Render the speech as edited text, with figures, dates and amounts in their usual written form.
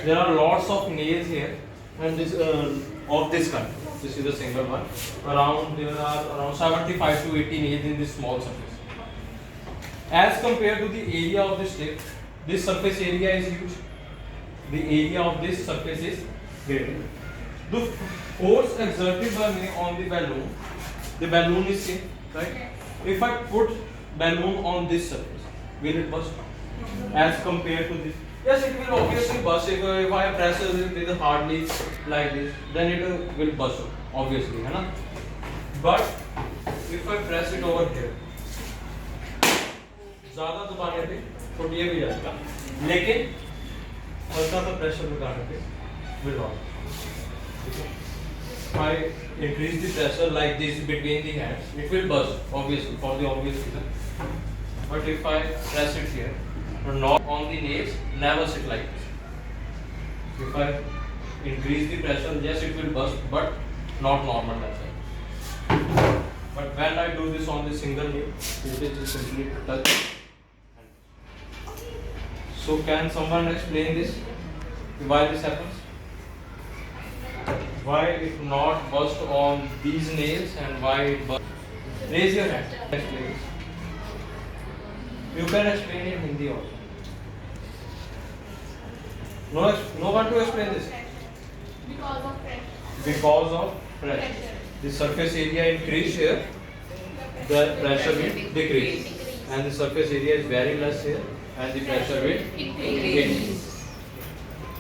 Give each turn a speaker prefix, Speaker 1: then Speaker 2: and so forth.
Speaker 1: There are lots of nails here, and this of this kind. This is a single one. There are around 75 to 80 nails in this small surface. As compared to the area of this tip, this surface area is huge. The area of this surface is greater. The force exerted by me on the balloon is same, right? If I put balloon on this surface, will it burst? As compared to this, yes, it will obviously burst. If I press it with hardly like this, then it will burst, obviously, है ना? But if I press it over here, ज़्यादा दबाने पे तो ये भी जाएगा, लेकिन हल्का सा प्रेशर लगाने पे will not. If I increase the pressure like this between the hands, it will burst, obviously, for the obvious reason. But if I press it here, not on the nails, never sit like this. If I increase the pressure, yes, it will burst, but not normal pressure. But when I do this on the single nail, it is just simply touch. So can someone explain this? Why this happens? Why it not burst on these nails and why it burst? Raise your hand. Explain this. You can explain in Hindi also. No one to explain this.
Speaker 2: Because of pressure.
Speaker 1: Because of pressure. The surface area increase here, the pressure will decrease, and the surface area is very less here, and the pressure will increase.